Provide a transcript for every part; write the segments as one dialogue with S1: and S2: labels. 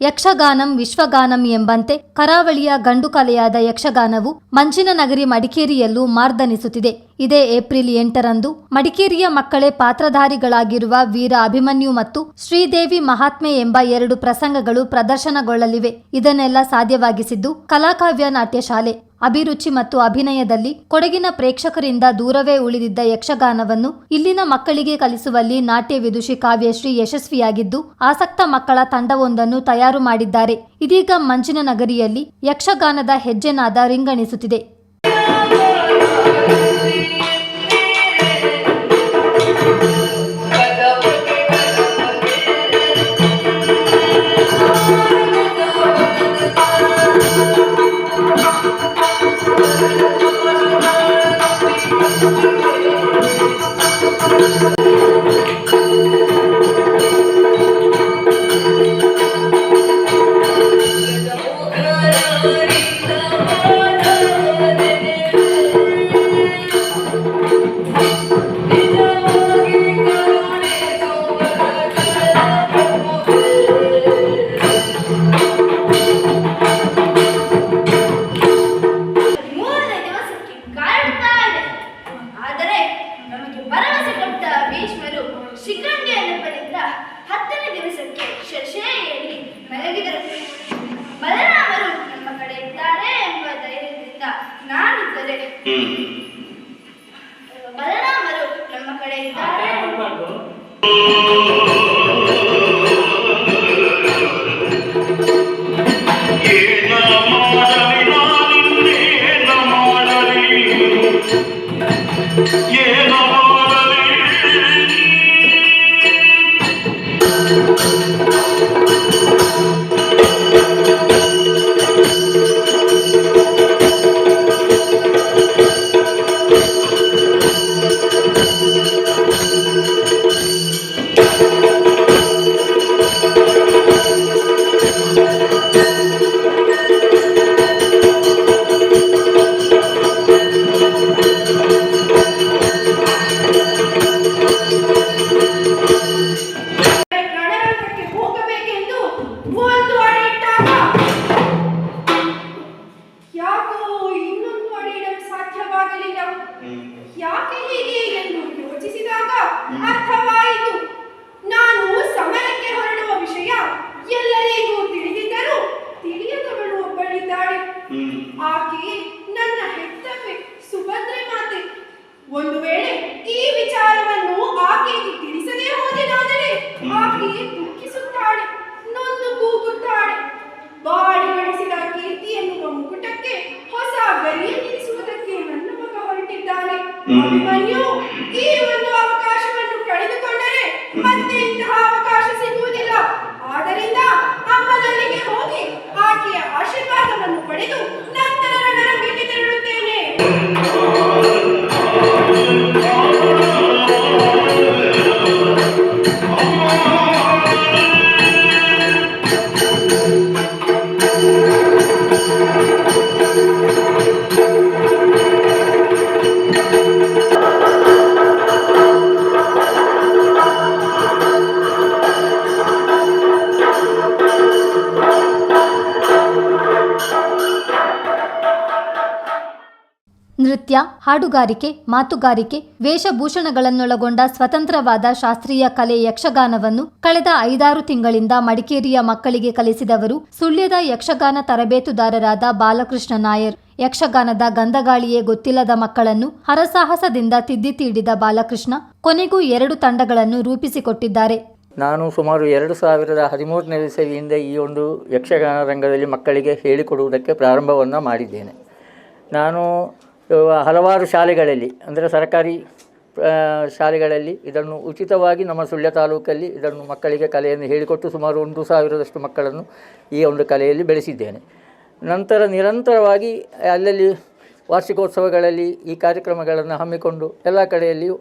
S1: ಯಕ್ಷಗಾನಂ ವಿಶ್ವಗಾನಂ ಎಂಬಂತೆ ಕರಾವಳಿಯ ಗಂಡು ಕಲೆಯಾದ ಯಕ್ಷಗಾನವು ಮಂಜಿನ ನಗರಿ ಮಡಿಕೇರಿಯಲ್ಲೂ ಮಾರ್ದನಿಸುತ್ತಿದೆ. ಇದೇ ಏಪ್ರಿಲ್ 8ರಂದು ಮಡಿಕೇರಿಯ ಮಕ್ಕಳೇ ಪಾತ್ರಧಾರಿಗಳಾಗಿರುವ ವೀರ ಅಭಿಮನ್ಯು ಮತ್ತು ಶ್ರೀದೇವಿ ಮಹಾತ್ಮೆ ಎಂಬ 2 ಪ್ರಸಂಗಗಳು ಪ್ರದರ್ಶನಗೊಳ್ಳಲಿವೆ. ಇದನ್ನೆಲ್ಲ ಸಾಧ್ಯವಾಗಿಸಿದ್ದು ಕಲಾಕಾವ್ಯ ನಾಟ್ಯ ಶಾಲೆ. ಅಭಿರುಚಿ ಮತ್ತು ಅಭಿನಯದಲ್ಲಿ ಕೊಡಗಿನ ಪ್ರೇಕ್ಷಕರಿಂದ ದೂರವೇ ಉಳಿದಿದ್ದ ಯಕ್ಷಗಾನವನ್ನು ಇಲ್ಲಿನ ಮಕ್ಕಳಿಗೆ ಕಲಿಸುವಲ್ಲಿ ನಾಟ್ಯ ವಿದುಷಿ ಕಾವ್ಯಶ್ರೀ ಯಶಸ್ವಿಯಾಗಿದ್ದು ಆಸಕ್ತ ಮಕ್ಕಳ ತಂಡವೊಂದನ್ನು ತಯಾರು ಮಾಡಿದ್ದಾರೆ. ಇದೀಗ ಮಂಜಿನ ನಗರಿಯಲ್ಲಿ ಯಕ್ಷಗಾನದ ಹೆಜ್ಜೆನಾದ ರಿಂಗಣಿಸುತ್ತಿದೆ.
S2: ಶಿಖಂಡಿಯನ್ನು ಪಡೆದ 10ನೇ ದಿವಸಕ್ಕೆ ಶಶೆಯಲ್ಲಿ ಮಲಗಿದರು. ಬಲರಾಮರು ನಮ್ಮ ಕಡೆ ಇದ್ದಾರೆ ಎಂಬ ಧೈರ್ಯದಿಂದ ನಾನಿದ್ದರೆ ಬಲರಾಮರು ನಮ್ಮ ಕಡೆ ಇದ್ದಾರೆ ಯಾಕೆ ಹೀಗೆ ಎಂದು ಯೋಚಿಸಿದಾಗ ಅರ್ಥವಾಯಿತು. ನಾನು ಸಮರಕ್ಕೆ ಹೊರಡುವ ವಿಷಯ ಎಲ್ಲರಿಗೂ ತಿಳಿದಿದ್ದರೂ ತಿಳಿಯದವಳು ಒಬ್ಬಳಿದ್ದಾಳೆ. ಆಕೆ ನನ್ನ ಹೆತ್ತವೇ ಸುಭದ್ರೆ ಮಾತೆ. ಒಂದು ವೇಳೆ ಈ ವಿಚಾರವನ್ನು ಆಕೆಗೆ ತಿಳಿಸದೇ ಹೋದೆನಾದರೆ ಆಕೆ ದುಃಖಿಸುತ್ತಾಳೆ, ನೊಂದು ಕೂಗುತ್ತಾಳೆ. ಬಾಡಿ ಗಳಿಸಿದ ಕೀರ್ತಿ ಎನ್ನುವ ಮುಕುಟಕ್ಕೆ ಹೊಸ ಗರಿಯನ್ನಿರಿಸುವುದಕ್ಕೆ ನನ್ನ ಮಗ ಹೊರಟಿದ್ದಾನೆ. ಅಭಿಮನ್ಯು ಈ ಒಂದು ಅವಕಾಶವನ್ನು ಕಳೆದುಕೊಂಡರೆ ಮತ್ತೆ ಇಂತಹ ಅವಕಾಶ ಸಿಗುವುದಿಲ್ಲ. ಆದ್ದರಿಂದ ಅಮ್ಮನಲ್ಲಿಗೆ ಹೋಗಿ ಆಕೆಯ ಆಶೀರ್ವಾದವನ್ನು ಪಡೆದು ನಂತರ ರಣರಂಗಕ್ಕೆ ತೆರಳುತ್ತೇನೆ.
S1: ನೃತ್ಯ, ಹಾಡುಗಾರಿಕೆ, ಮಾತುಗಾರಿಕೆ, ವೇಷಭೂಷಣಗಳನ್ನೊಳಗೊಂಡ ಸ್ವತಂತ್ರವಾದ ಶಾಸ್ತ್ರೀಯ ಕಲೆ ಯಕ್ಷಗಾನವನ್ನು ಕಳೆದ 5-6 ತಿಂಗಳಿಂದ ಮಡಿಕೇರಿಯ ಮಕ್ಕಳಿಗೆ ಕಲಿಸಿದವರು ಸುಳ್ಯದ ಯಕ್ಷಗಾನ ತರಬೇತುದಾರರಾದ ಬಾಲಕೃಷ್ಣ ನಾಯರ್. ಯಕ್ಷಗಾನದ ಗಂಧಗಾಳಿಯೇ ಗೊತ್ತಿಲ್ಲದ ಮಕ್ಕಳನ್ನು ಹರಸಾಹಸದಿಂದ ತಿದ್ದಿ ತೀಡಿದ ಬಾಲಕೃಷ್ಣ ಕೊನೆಗೂ 2 ತಂಡಗಳನ್ನು ರೂಪಿಸಿಕೊಟ್ಟಿದ್ದಾರೆ.
S3: ನಾನು ಸುಮಾರು 2013ನೇ ಇಸವಿಯಿಂದ ಈ ಒಂದು ಯಕ್ಷಗಾನ ರಂಗದಲ್ಲಿ ಮಕ್ಕಳಿಗೆ ಹೇಳಿಕೊಡುವುದಕ್ಕೆ ಪ್ರಾರಂಭವನ್ನು ಮಾಡಿದ್ದೇನೆ. ನಾನು ಹಲವಾರು ಶಾಲೆಗಳಲ್ಲಿ, ಅಂದರೆ ಸರ್ಕಾರಿ ಶಾಲೆಗಳಲ್ಲಿ ಇದನ್ನು ಉಚಿತವಾಗಿ ನಮ್ಮ ಸುಳ್ಯ ತಾಲೂಕಲ್ಲಿ ಇದನ್ನು ಮಕ್ಕಳಿಗೆ ಕಲೆಯನ್ನು ಹೇಳಿಕೊಟ್ಟು ಸುಮಾರು 1,000ರಷ್ಟು ಮಕ್ಕಳನ್ನು ಈ ಒಂದು ಕಲೆಯಲ್ಲಿ ಬೆಳೆಸಿದ್ದೇನೆ. ನಂತರ ನಿರಂತರವಾಗಿ ಅಲ್ಲಲ್ಲಿ ವಾರ್ಷಿಕೋತ್ಸವಗಳಲ್ಲಿ ಈ ಕಾರ್ಯಕ್ರಮಗಳನ್ನು ಹಮ್ಮಿಕೊಂಡು ಎಲ್ಲ ಕಡೆಯಲ್ಲಿಯೂ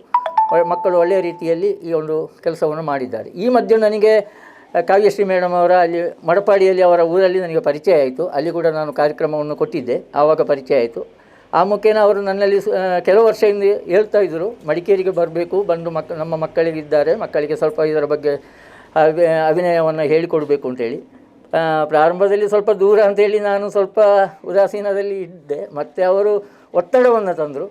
S3: ಮಕ್ಕಳು ಒಳ್ಳೆಯ ರೀತಿಯಲ್ಲಿ ಈ ಒಂದು ಕೆಲಸವನ್ನು ಮಾಡಿದ್ದಾರೆ. ಈ ಮಧ್ಯೆ ನನಗೆ ಕಾವ್ಯಶ್ರೀ ಮೇಡಮ್ ಅವರ ಅಲ್ಲಿ ಮಡಪಾಡಿಯಲ್ಲಿ ಅವರ ಊರಲ್ಲಿ ನನಗೆ ಪರಿಚಯ ಆಯಿತು. ಅಲ್ಲಿ ಕೂಡ ನಾನು ಕಾರ್ಯಕ್ರಮವನ್ನು ಕೊಟ್ಟಿದ್ದೆ, ಆವಾಗ ಪರಿಚಯ ಆಯಿತು. ಆ ಮುಖೇನ ಅವರು ನನ್ನಲ್ಲಿ ಕೆಲವು ವರ್ಷದಿಂದ ಹೇಳ್ತಾ ಇದ್ದರು, ಮಡಿಕೇರಿಗೆ ಬರಬೇಕು, ಬಂದು ನಮ್ಮ ಮಕ್ಕಳಿಗಿದ್ದಾರೆ, ಮಕ್ಕಳಿಗೆ ಸ್ವಲ್ಪ ಇದರ ಬಗ್ಗೆ ಅಭಿನಯವನ್ನು ಹೇಳಿಕೊಡಬೇಕು ಅಂತೇಳಿ. ಪ್ರಾರಂಭದಲ್ಲಿ ಸ್ವಲ್ಪ ದೂರ ಅಂತೇಳಿ ನಾನು ಸ್ವಲ್ಪ ಉದಾಸೀನದಲ್ಲಿ ಇದ್ದೆ. ಮತ್ತು ಅವರು ಒತ್ತಡವನ್ನು ತಂದರು.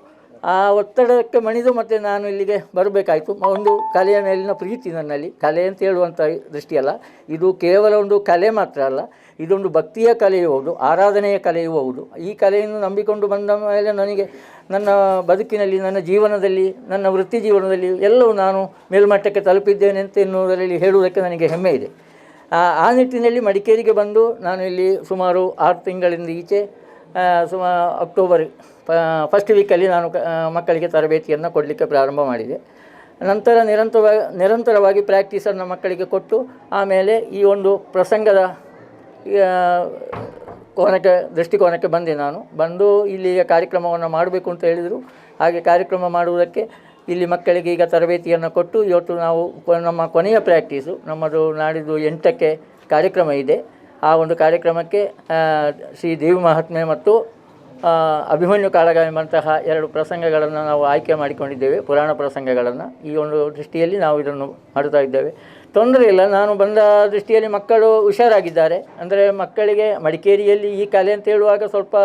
S3: ಆ ಒತ್ತಡಕ್ಕೆ ಮಣಿದು ಮತ್ತು ನಾನು ಇಲ್ಲಿಗೆ ಬರಬೇಕಾಯಿತು. ಒಂದು ಕಲೆಯ ಮೇಲಿನ ಪ್ರೀತಿ ನನ್ನಲ್ಲಿ. ಕಲೆ ಅಂತ ಹೇಳುವಂಥ ದೃಷ್ಟಿಯಲ್ಲ, ಇದು ಕೇವಲ ಒಂದು ಕಲೆ ಮಾತ್ರ ಅಲ್ಲ, ಇದೊಂದು ಭಕ್ತಿಯ ಕಲೆಯೂ ಹೌದು, ಆರಾಧನೆಯ ಕಲೆಯೂ ಹೌದು. ಈ ಕಲೆಯನ್ನು ನಂಬಿಕೊಂಡು ಬಂದ ಮೇಲೆ ನನಗೆ ನನ್ನ ಬದುಕಿನಲ್ಲಿ, ನನ್ನ ಜೀವನದಲ್ಲಿ, ನನ್ನ ವೃತ್ತಿ ಜೀವನದಲ್ಲಿ ಎಲ್ಲವೂ ನಾನು ಮೇಲ್ಮಟ್ಟಕ್ಕೆ ತಲುಪಿದ್ದೇನೆ ಅಂತ ಎನ್ನುವುದರಲ್ಲಿ ಹೇಳುವುದಕ್ಕೆ ನನಗೆ ಹೆಮ್ಮೆ ಇದೆ. ಆ ನಿಟ್ಟಿನಲ್ಲಿ ಮಡಿಕೇರಿಗೆ ಬಂದು ನಾನು ಇಲ್ಲಿ ಸುಮಾರು 6 ತಿಂಗಳಿಂದ ಈಚೆ ಅಕ್ಟೋಬರ್ ಫಸ್ಟ್ ವೀಕಲ್ಲಿ ನಾನು ಮಕ್ಕಳಿಗೆ ತರಬೇತಿಯನ್ನು ಕೊಡಲಿಕ್ಕೆ ಪ್ರಾರಂಭ ಮಾಡಿದೆ. ನಂತರ ನಿರಂತರವಾಗಿ ಪ್ರಾಕ್ಟೀಸನ್ನು ಮಕ್ಕಳಿಗೆ ಕೊಟ್ಟು ಆಮೇಲೆ ಈ ಒಂದು ಪ್ರಸಂಗದ ದೃಷ್ಟಿಕೋನಕ್ಕೆ ಬಂದೆ. ನಾನು ಬಂದು ಇಲ್ಲಿಯ ಕಾರ್ಯಕ್ರಮವನ್ನು ಮಾಡಬೇಕು ಅಂತ ಹೇಳಿದರು. ಹಾಗೆ ಕಾರ್ಯಕ್ರಮ ಮಾಡುವುದಕ್ಕೆ ಇಲ್ಲಿ ಮಕ್ಕಳಿಗೆ ಈಗ ತರಬೇತಿಯನ್ನು ಕೊಟ್ಟು ಇವತ್ತು ನಾವು ನಮ್ಮ ಕೊನೆಯ ಪ್ರಾಕ್ಟೀಸು ನಮ್ಮದು ನಾಡಿದ್ದು 8ಕ್ಕೆ ಕಾರ್ಯಕ್ರಮ ಇದೆ. ಆ ಒಂದು ಕಾರ್ಯಕ್ರಮಕ್ಕೆ ಶ್ರೀ ದೇವಿ ಮಹಾತ್ಮೆ ಮತ್ತು ಅಭಿಮನ್ಯು ಕಾಳಗ ಎಂಬಂತಹ 2 ಪ್ರಸಂಗಗಳನ್ನು ನಾವು ಆಯ್ಕೆ ಮಾಡಿಕೊಂಡಿದ್ದೇವೆ, ಪುರಾಣ ಪ್ರಸಂಗಗಳನ್ನು. ಈ ಒಂದು ದೃಷ್ಟಿಯಲ್ಲಿ ನಾವು ಇದನ್ನು ಮಾಡ್ತಾ ಇದ್ದೇವೆ. ತೊಂದರೆ ಇಲ್ಲ, ನಾನು ಬಂದ ದೃಷ್ಟಿಯಲ್ಲಿ ಮಕ್ಕಳು ಹುಷಾರಾಗಿದ್ದಾರೆ. ಅಂದರೆ ಮಕ್ಕಳಿಗೆ ಮಡಿಕೇರಿಯಲ್ಲಿ ಈ ಕಲೆ ಅಂತ ಹೇಳುವಾಗ ಸ್ವಲ್ಪ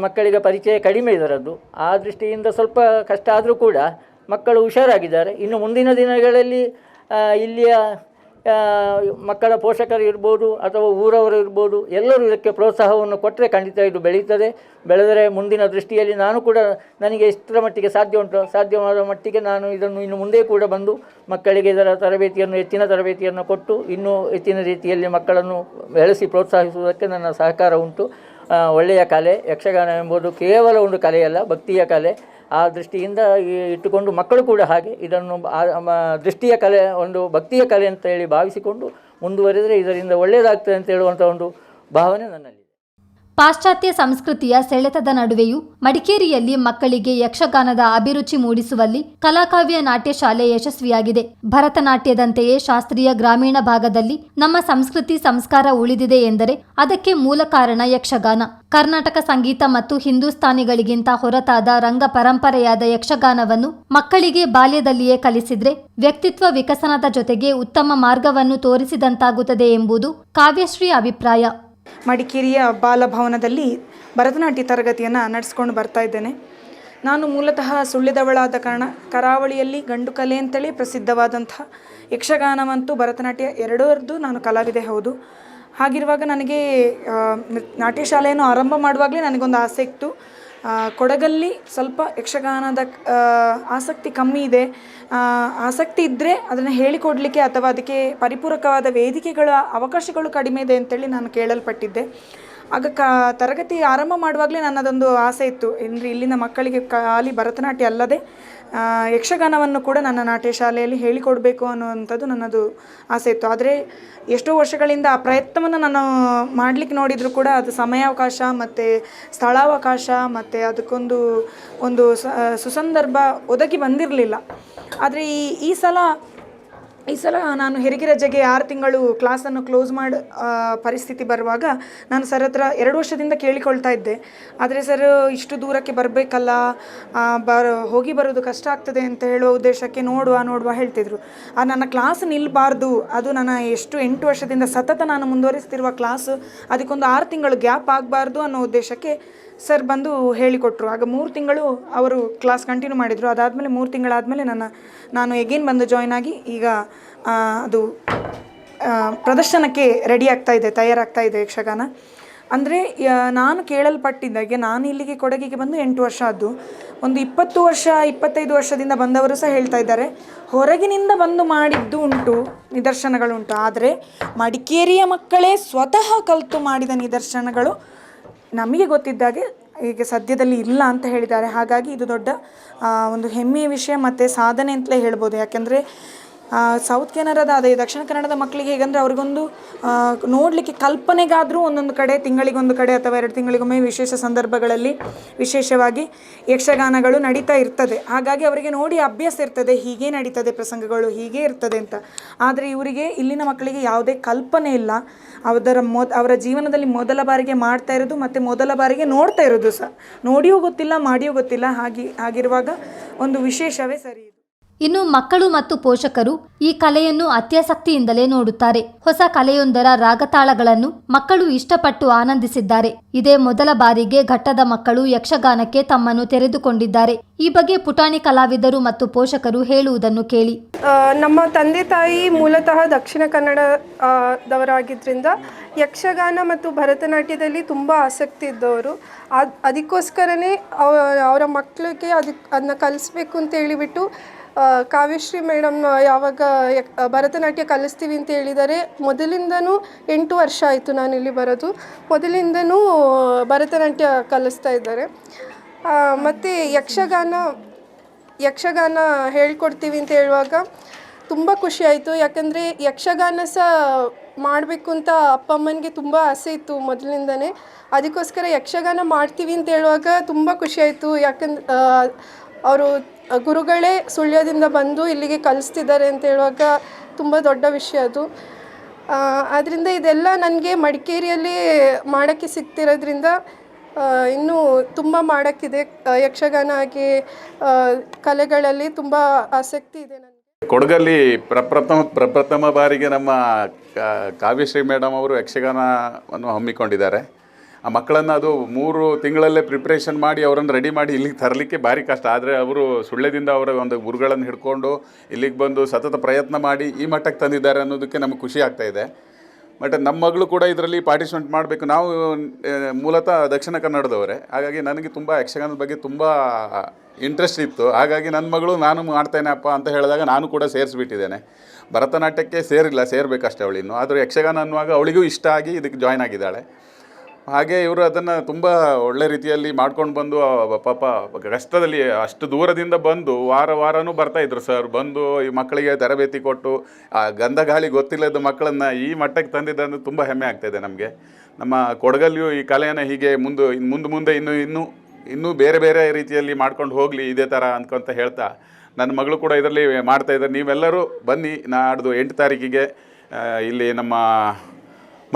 S3: ಮಕ್ಕಳಿಗೆ ಪರಿಚಯ ಕಡಿಮೆ ಇದರದ್ದು. ಆ ದೃಷ್ಟಿಯಿಂದ ಸ್ವಲ್ಪ ಕಷ್ಟ ಆದರೂ ಕೂಡ ಮಕ್ಕಳು ಹುಷಾರಾಗಿದ್ದಾರೆ. ಇನ್ನು ಮುಂದಿನ ದಿನಗಳಲ್ಲಿ ಇಲ್ಲಿಯ ಮಕ್ಕಳ ಪೋಷಕರು ಇರ್ಬೋದು ಅಥವಾ ಊರವರು ಇರ್ಬೋದು, ಎಲ್ಲರೂ ಇದಕ್ಕೆ ಪ್ರೋತ್ಸಾಹವನ್ನು ಕೊಟ್ಟರೆ ಖಂಡಿತ ಇದು ಬೆಳೀತದೆ. ಬೆಳೆದರೆ ಮುಂದಿನ ದೃಷ್ಟಿಯಲ್ಲಿ ನಾನು ಕೂಡ ನನಗೆ ಎಷ್ಟರ ಮಟ್ಟಿಗೆ ಸಾಧ್ಯವಾದ ಮಟ್ಟಿಗೆ ನಾನು ಇದನ್ನು ಇನ್ನು ಮುಂದೆ ಕೂಡ ಬಂದು ಮಕ್ಕಳಿಗೆ ಇದರ ಹೆಚ್ಚಿನ ತರಬೇತಿಯನ್ನು ಕೊಟ್ಟು ಇನ್ನೂ ಹೆಚ್ಚಿನ ರೀತಿಯಲ್ಲಿ ಮಕ್ಕಳನ್ನು ಬೆಳೆಸಿ ಪ್ರೋತ್ಸಾಹಿಸುವುದಕ್ಕೆ ನನ್ನ ಸಹಕಾರ ಉಂಟು. ಒಳ್ಳೆಯ ಕಲೆ ಯಕ್ಷಗಾನ ಎಂಬುದು ಕೇವಲ ಒಂದು ಕಲೆಯಲ್ಲ, ಭಕ್ತಿಯ ಕಲೆ. ಆ ದೃಷ್ಟಿಯಿಂದ ಇಟ್ಟುಕೊಂಡು ಮಕ್ಕಳು ಕೂಡ ಹಾಗೆ ಇದನ್ನು ದೃಷ್ಟಿಯ ಕಲೆ, ಒಂದು ಭಕ್ತಿಯ ಕಲೆ ಅಂತ ಹೇಳಿ ಭಾವಿಸಿಕೊಂಡು ಮುಂದುವರೆದರೆ ಇದರಿಂದ ಒಳ್ಳೆಯದಾಗ್ತದೆ ಅಂತ ಹೇಳುವಂಥ ಒಂದು ಭಾವನೆ ನನ್ನಲ್ಲಿ.
S1: ಪಾಶ್ಚಾತ್ಯ ಸಂಸ್ಕೃತಿಯ ಸೆಳೆತದ ನಡುವೆಯೂ ಮಡಿಕೇರಿಯಲ್ಲಿ ಮಕ್ಕಳಿಗೆ ಯಕ್ಷಗಾನದ ಅಭಿರುಚಿ ಮೂಡಿಸುವಲ್ಲಿ ಕಲಾಕಾವ್ಯ ನಾಟ್ಯ ಶಾಲೆ ಯಶಸ್ವಿಯಾಗಿದೆ. ಭರತನಾಟ್ಯದಂತೆಯೇ ಶಾಸ್ತ್ರೀಯ ಗ್ರಾಮೀಣ ಭಾಗದಲ್ಲಿ ನಮ್ಮ ಸಂಸ್ಕೃತಿ ಸಂಸ್ಕಾರ ಉಳಿದಿದೆ ಎಂದರೆ ಅದಕ್ಕೆ ಮೂಲ ಕಾರಣ ಯಕ್ಷಗಾನ. ಕರ್ನಾಟಕ ಸಂಗೀತ ಮತ್ತು ಹಿಂದೂಸ್ತಾನಿಗಳಿಗಿಂತ ಹೊರತಾದ ರಂಗ ಪರಂಪರೆಯಾದ ಯಕ್ಷಗಾನವನ್ನು ಮಕ್ಕಳಿಗೆ ಬಾಲ್ಯದಲ್ಲಿಯೇ ಕಲಿಸಿದ್ರೆ ವ್ಯಕ್ತಿತ್ವ ವಿಕಸನದ ಜೊತೆಗೆ ಉತ್ತಮ ಮಾರ್ಗವನ್ನು ತೋರಿಸಿದಂತಾಗುತ್ತದೆ ಎಂಬುದು ಕಾವ್ಯಶ್ರೀ ಅಭಿಪ್ರಾಯ.
S4: ಮಡಿಕೇರಿಯ ಬಾಲಭವನದಲ್ಲಿ ಭರತನಾಟ್ಯ ತರಗತಿಯನ್ನು ನಡೆಸ್ಕೊಂಡು ಬರ್ತಾ ಇದ್ದೇನೆ. ನಾನು ಮೂಲತಃ ಸುಳ್ಳಿದವಳಾದ ಕಾರಣ ಕರಾವಳಿಯಲ್ಲಿ ಗಂಡು ಕಲೆ ಅಂತೇಳಿ ಪ್ರಸಿದ್ಧವಾದಂಥ ಯಕ್ಷಗಾನ ಮತ್ತು ಭರತನಾಟ್ಯ ಎರಡರದ್ದು ನಾನು ಕಲಾವಿದೆ ಹೌದು. ಹಾಗಿರುವಾಗ ನನಗೆ ನಾಟ್ಯ ಶಾಲೆಯನ್ನು ಆರಂಭ ಮಾಡುವಾಗಲೇ ನನಗೊಂದು ಆಸೆ ಇತ್ತು. ಕೊಡಗಲ್ಲಿ ಸ್ವಲ್ಪ ಯಕ್ಷಗಾನದ ಆಸಕ್ತಿ ಕಮ್ಮಿ ಇದೆ. ಆಸಕ್ತಿ ಇದ್ದರೆ ಅದನ್ನು ಹೇಳಿಕೊಡಲಿಕ್ಕೆ ಅಥವಾ ಅದಕ್ಕೆ ಪರಿಪೂರಕವಾದ ವೇದಿಕೆಗಳ ಅವಕಾಶಗಳು ಕಡಿಮೆ ಇದೆ ಅಂತೇಳಿ ನಾನು ಕೇಳಲ್ಪಟ್ಟಿದ್ದೆ. ಆಗ ತರಗತಿ ಆರಂಭ ಮಾಡುವಾಗಲೇ ನನ್ನದೊಂದು ಆಸೆ ಇತ್ತು, ಅಂದರೆ ಇಲ್ಲಿನ ಮಕ್ಕಳಿಗೆ ಖಾಲಿ ಭರತನಾಟ್ಯ ಅಲ್ಲದೆ ಯಕ್ಷಗಾನವನ್ನು ಕೂಡ ನನ್ನ ನಾಟ್ಯ ಶಾಲೆಯಲ್ಲಿ ಹೇಳಿಕೊಡಬೇಕು ಅನ್ನುವಂಥದ್ದು ನನ್ನದು ಆಸೆ ಇತ್ತು. ಆದರೆ ಎಷ್ಟೋ ವರ್ಷಗಳಿಂದ ಆ ಪ್ರಯತ್ನವನ್ನು ನಾನು ಮಾಡಲಿಕ್ಕೆ ನೋಡಿದರೂ ಕೂಡ ಅದು ಸಮಯಾವಕಾಶ ಮತ್ತು ಸ್ಥಳಾವಕಾಶ ಮತ್ತು ಅದಕ್ಕೊಂದು ಸುಸಂದರ್ಭ ಒದಗಿ ಬಂದಿರಲಿಲ್ಲ. ಆದರೆ ಈ ಸಲ ನಾನು ಹೆರಿಗೆ ರಜೆಗೆ 6 ತಿಂಗಳು ಕ್ಲಾಸನ್ನು ಕ್ಲೋಸ್ ಮಾಡಿ ಪರಿಸ್ಥಿತಿ ಬರುವಾಗ ನಾನು ಸರ್ ಹತ್ರ 2 ವರ್ಷದಿಂದ ಕೇಳಿಕೊಳ್ತಾ ಇದ್ದೆ. ಆದರೆ ಸರ್ ಇಷ್ಟು ದೂರಕ್ಕೆ ಬರಬೇಕಲ್ಲ, ಹೋಗಿ ಬರೋದು ಕಷ್ಟ ಆಗ್ತದೆ ಅಂತ ಹೇಳುವ ಉದ್ದೇಶಕ್ಕೆ ನೋಡುವ ಹೇಳ್ತಿದ್ರು. ನನ್ನ ಕ್ಲಾಸ್ ನಿಲ್ಲಬಾರ್ದು, ಅದು ನನ್ನ 8 ವರ್ಷದಿಂದ ಸತತ ನಾನು ಮುಂದುವರಿಸ್ತಿರುವ ಕ್ಲಾಸು, ಅದಕ್ಕೊಂದು 6 ತಿಂಗಳು ಗ್ಯಾಪ್ ಆಗಬಾರ್ದು ಅನ್ನೋ ಉದ್ದೇಶಕ್ಕೆ ಸರ್ ಬಂದು ಹೇಳಿಕೊಟ್ರು. ಆಗ 3 ತಿಂಗಳು ಅವರು ಕ್ಲಾಸ್ ಕಂಟಿನ್ಯೂ ಮಾಡಿದರು. ಅದಾದಮೇಲೆ 3 ತಿಂಗಳಾದಮೇಲೆ ನಾನು ಎಗೇನ್ ಬಂದು ಜಾಯ್ನ್ ಆಗಿ ಈಗ ಅದು ಪ್ರದರ್ಶನಕ್ಕೆ ತಯಾರಾಗ್ತಾ ಇದೆ ಯಕ್ಷಗಾನ. ಅಂದರೆ ನಾನು ಕೇಳಲ್ಪಟ್ಟಿದ್ದಾಗೆ ನಾನು ಇಲ್ಲಿಗೆ ಕೊಡಗಿಗೆ ಬಂದು 8 ವರ್ಷ ಆದ್ದು. ಒಂದು 20 ವರ್ಷ 25 ವರ್ಷದಿಂದ ಬಂದವರು ಸಹ ಹೇಳ್ತಾ ಇದ್ದಾರೆ ಹೊರಗಿನಿಂದ ಬಂದು ಮಾಡಿದ್ದು ಉಂಟು, ನಿದರ್ಶನಗಳುಂಟು. ಆದರೆ ಮಡಿಕೇರಿಯ ಮಕ್ಕಳೇ ಸ್ವತಃ ಕಲಿತು ಮಾಡಿದ ನಿದರ್ಶನಗಳು ನಮಗೆ ಗೊತ್ತಿದ್ದಾಗೆ ಈಗ ಸದ್ಯದಲ್ಲಿ ಇಲ್ಲ ಅಂತ ಹೇಳಿದ್ದಾರೆ. ಹಾಗಾಗಿ ಇದು ದೊಡ್ಡ ಒಂದು ಹೆಮ್ಮೆಯ ವಿಷಯ ಮತ್ತು ಸಾಧನೆ ಅಂತಲೇ ಹೇಳ್ಬೋದು. ಯಾಕೆಂದರೆ ಸೌತ್ ಕೆನರಾದ ಅದೇ ದಕ್ಷಿಣ ಕನ್ನಡದ ಮಕ್ಕಳಿಗೆ ಹೇಗಂದರೆ ಅವ್ರಿಗೊಂದು ನೋಡಲಿಕ್ಕೆ ಕಲ್ಪನೆಗಾದರೂ ಒಂದೊಂದು ಕಡೆ ತಿಂಗಳಿಗೊಂದು ಕಡೆ ಅಥವಾ 2 ತಿಂಗಳಿಗೊಮ್ಮೆ ವಿಶೇಷ ಸಂದರ್ಭಗಳಲ್ಲಿ ವಿಶೇಷವಾಗಿ ಯಕ್ಷಗಾನಗಳು ನಡೀತಾ ಇರ್ತದೆ. ಹಾಗಾಗಿ ಅವರಿಗೆ ನೋಡಿ ಅಭ್ಯಾಸ ಇರ್ತದೆ, ಹೀಗೆ ನಡೀತದೆ ಪ್ರಸಂಗಗಳು, ಹೀಗೆ ಇರ್ತದೆ ಅಂತ. ಆದರೆ ಇವರಿಗೆ ಇಲ್ಲಿನ ಮಕ್ಕಳಿಗೆ ಯಾವುದೇ ಕಲ್ಪನೆ ಇಲ್ಲ. ಅವರ ಜೀವನದಲ್ಲಿ ಮೊದಲ ಬಾರಿಗೆ ಮಾಡ್ತಾ ಇರೋದು ಮತ್ತು ಮೊದಲ ಬಾರಿಗೆ ನೋಡ್ತಾ ಇರೋದು ಸಹ, ನೋಡಿಯೂ ಗೊತ್ತಿಲ್ಲ ಮಾಡಿಯೂ ಗೊತ್ತಿಲ್ಲ. ಹಾಗಿರುವಾಗ ಒಂದು ವಿಶೇಷವೇ ಸರಿ.
S1: ಇನ್ನು ಮಕ್ಕಳು ಮತ್ತು ಪೋಷಕರು ಈ ಕಲೆಯನ್ನು ಅತ್ಯಾಸಕ್ತಿಯಿಂದಲೇ ನೋಡುತ್ತಾರೆ. ಹೊಸ ಕಲೆಯೊಂದರ ರಾಗತಾಳಗಳನ್ನು ಮಕ್ಕಳು ಇಷ್ಟಪಟ್ಟು ಆನಂದಿಸಿದ್ದಾರೆ. ಇದೇ ಮೊದಲ ಬಾರಿಗೆ ಘಟ್ಟದ ಮಕ್ಕಳು ಯಕ್ಷಗಾನಕ್ಕೆ ತಮ್ಮನ್ನು ತೆರೆದುಕೊಂಡಿದ್ದಾರೆ. ಈ ಬಗ್ಗೆ ಪುಟಾಣಿ ಕಲಾವಿದರು ಮತ್ತು ಪೋಷಕರು ಹೇಳುವುದನ್ನು ಕೇಳಿ.
S2: ನಮ್ಮ ತಂದೆ ತಾಯಿ ಮೂಲತಃ ದಕ್ಷಿಣ ಕನ್ನಡದವರಾಗಿದ್ದರಿಂದ ಯಕ್ಷಗಾನ ಮತ್ತು ಭರತನಾಟ್ಯದಲ್ಲಿ ತುಂಬ ಆಸಕ್ತಿ ಇದ್ದವರು. ಅದಕ್ಕೋಸ್ಕರನೇ ಅವರ ಮಕ್ಕಳಿಗೆ ಅದನ್ನ ಕಲಿಸ್ಬೇಕು ಅಂತ ಹೇಳಿಬಿಟ್ಟು ಕಾವ್ಯಶ್ರೀ ಮೇಡಮ್ ಯಾವಾಗ ಭರತನಾಟ್ಯ ಕಲಿಸ್ತೀವಿ ಅಂತ ಹೇಳಿದರೆ ಮೊದಲಿಂದನೂ 8 ವರ್ಷ ಆಯಿತು ನಾನಿಲ್ಲಿ ಬರೋದು. ಮೊದಲಿಂದನೂ ಭರತನಾಟ್ಯ ಕಲಿಸ್ತಾ ಇದ್ದಾರೆ. ಮತ್ತು ಯಕ್ಷಗಾನ ಹೇಳ್ಕೊಡ್ತೀವಿ ಅಂತ ಹೇಳುವಾಗ ತುಂಬ ಖುಷಿ ಆಯಿತು. ಯಾಕಂದರೆ ಯಕ್ಷಗಾನ ಸಹ ಮಾಡಬೇಕು ಅಂತ ಅಪ್ಪ ಅಮ್ಮನಿಗೆ ತುಂಬ ಆಸೆ ಇತ್ತು ಮೊದಲಿಂದನೇ. ಅದಕ್ಕೋಸ್ಕರ ಯಕ್ಷಗಾನ ಮಾಡ್ತೀವಿ ಅಂತ ಹೇಳುವಾಗ ತುಂಬ ಖುಷಿ ಆಯಿತು. ಯಾಕಂದ್ರೆ ಅವರು ಗುರುಗಳೇ ಸುಳ್ಯದಿಂದ ಬಂದು ಇಲ್ಲಿಗೆ ಕಲಿಸ್ತಿದ್ದಾರೆ ಅಂತ ಹೇಳುವಾಗ ತುಂಬ ದೊಡ್ಡ ವಿಷಯ ಅದು. ಆದ್ದರಿಂದ ಇದೆಲ್ಲ ನನಗೆ ಮಡಿಕೇರಿಯಲ್ಲಿ ಮಾಡೋಕ್ಕೆ ಸಿಗ್ತಿರೋದ್ರಿಂದ ಇನ್ನೂ ತುಂಬ ಮಾಡೋಕ್ಕಿದೆ. ಯಕ್ಷಗಾನ ಆಗಿ ಕಲೆಗಳಲ್ಲಿ ತುಂಬ ಆಸಕ್ತಿ ಇದೆ ನನಗೆ.
S5: ಕೊಡಗಲ್ಲಿ ಪ್ರಪ್ರಥಮ ಬಾರಿಗೆ ನಮ್ಮ ಕಾವ್ಯಶ್ರೀ ಮೇಡಮ್ ಅವರು ಯಕ್ಷಗಾನವನ್ನು ಹಮ್ಮಿಕೊಂಡಿದ್ದಾರೆ. ಆ ಮಕ್ಕಳನ್ನು ಅದು 3 ತಿಂಗಳಲ್ಲೇ ಪ್ರಿಪ್ರೇಷನ್ ಮಾಡಿ ಅವರನ್ನು ರೆಡಿ ಮಾಡಿ ಇಲ್ಲಿಗೆ ತರಲಿಕ್ಕೆ ಭಾರಿ ಕಷ್ಟ. ಆದರೆ ಅವರು ಸುಳ್ಯದಿಂದ ಅವರ ಒಂದು ಗುರುಗಳನ್ನು ಹಿಡ್ಕೊಂಡು ಇಲ್ಲಿಗೆ ಬಂದು ಸತತ ಪ್ರಯತ್ನ ಮಾಡಿ ಈ ಮಟ್ಟಕ್ಕೆ ತಂದಿದ್ದಾರೆ ಅನ್ನೋದಕ್ಕೆ ನಮಗೆ ಖುಷಿ ಆಗ್ತಾಯಿದೆ. ಬಟ್ ನಮ್ಮ ಮಗಳು ಕೂಡ ಇದರಲ್ಲಿ ಪಾರ್ಟಿಸಿಪೇಟ್ ಮಾಡಬೇಕು. ನಾವು ಮೂಲತಃ ದಕ್ಷಿಣ ಕನ್ನಡದವರೇ, ಹಾಗಾಗಿ ನನಗೆ ತುಂಬ ಯಕ್ಷಗಾನದ ಬಗ್ಗೆ ತುಂಬ ಇಂಟ್ರೆಸ್ಟ್ ಇತ್ತು. ಹಾಗಾಗಿ ನನ್ನ ಮಗಳು ನಾನು ಮಾಡ್ತೇನೆ ಅಪ್ಪ ಅಂತ ಹೇಳಿದಾಗ ನಾನು ಕೂಡ ಸೇರಿಸ್ಬಿಟ್ಟಿದ್ದೇನೆ. ಭರತನಾಟ್ಯಕ್ಕೆ ಸೇರಬೇಕಷ್ಟೇ ಅವಳಿನ್ನು. ಆದರೆ ಯಕ್ಷಗಾನ ಅನ್ನುವಾಗ ಅವಳಿಗೂ ಇಷ್ಟ ಆಗಿ ಇದಕ್ಕೆ ಜಾಯ್ನ್ ಆಗಿದ್ದಾಳೆ. ಹಾಗೆ ಇವರು ಅದನ್ನು ತುಂಬ ಒಳ್ಳೆ ರೀತಿಯಲ್ಲಿ ಮಾಡ್ಕೊಂಡು ಬಂದು ಪಾಪ ಕಷ್ಟದಲ್ಲಿ ಅಷ್ಟು ದೂರದಿಂದ ಬಂದು ವಾರನೂ ಬರ್ತಾಯಿದ್ರು ಸರ್. ಬಂದು ಈ ಮಕ್ಕಳಿಗೆ ತರಬೇತಿ ಕೊಟ್ಟು ಆ ಗಂಧ ಗಾಳಿ ಗೊತ್ತಿಲ್ಲದ ಮಕ್ಕಳನ್ನು ಈ ಮಟ್ಟಕ್ಕೆ ತಂದಿದ್ದಂದ್ರೆ ತುಂಬ ಹೆಮ್ಮೆ ಆಗ್ತಾಯಿದೆ ನಮಗೆ. ನಮ್ಮ ಕೊಡಗಲ್ಲಿಯೂ ಈ ಕಲೆಯನ್ನು ಹೀಗೆ ಮುಂದೆ ಇನ್ನೂ ಬೇರೆ ರೀತಿಯಲ್ಲಿ ಮಾಡ್ಕೊಂಡು ಹೋಗಲಿ ಇದೇ ಥರ ಅಂತ ಹೇಳ್ತಾ ನನ್ನ ಮಗಳು ಕೂಡ ಇದರಲ್ಲಿ ಮಾಡ್ತಾಯಿದ್ದಾರೆ. ನೀವೆಲ್ಲರೂ ಬನ್ನಿ. ನಾಡ್ದು 8 ತಾರೀಕಿಗೆ ಇಲ್ಲಿ ನಮ್ಮ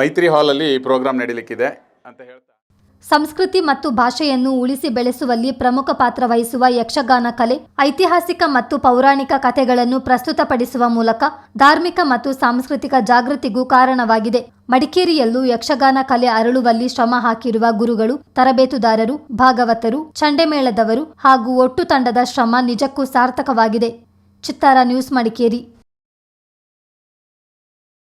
S5: ಮೈತ್ರಿ ಹಾಲಲ್ಲಿ ಪ್ರೋಗ್ರಾಮ್ ನಡೀಲಿಕ್ಕಿದೆ ಅಂತ ಹೇಳ್ತಾ,
S1: ಸಂಸ್ಕೃತಿ ಮತ್ತು ಭಾಷೆಯನ್ನು ಉಳಿಸಿ ಬೆಳೆಸುವಲ್ಲಿ ಪ್ರಮುಖ ಪಾತ್ರ ವಹಿಸುವ ಯಕ್ಷಗಾನ ಕಲೆ ಐತಿಹಾಸಿಕ ಮತ್ತು ಪೌರಾಣಿಕ ಕಥೆಗಳನ್ನು ಪ್ರಸ್ತುತಪಡಿಸುವ ಮೂಲಕ ಧಾರ್ಮಿಕ ಮತ್ತು ಸಾಂಸ್ಕೃತಿಕ ಜಾಗೃತಿಗೂ ಕಾರಣವಾಗಿದೆ. ಮಡಿಕೇರಿಯಲ್ಲೂ ಯಕ್ಷಗಾನ ಕಲೆ ಅರಳುವಲ್ಲಿ ಶ್ರಮ ಹಾಕಿರುವ ಗುರುಗಳು, ತರಬೇತುದಾರರು, ಭಾಗವತರು, ಚಂಡೆಮೇಳದವರು ಹಾಗೂ ಒಟ್ಟು ತಂಡದ ಶ್ರಮ ನಿಜಕ್ಕೂ ಸಾರ್ಥಕವಾಗಿದೆ. ಚಿತ್ತಾರ ನ್ಯೂಸ್, ಮಡಿಕೇರಿ.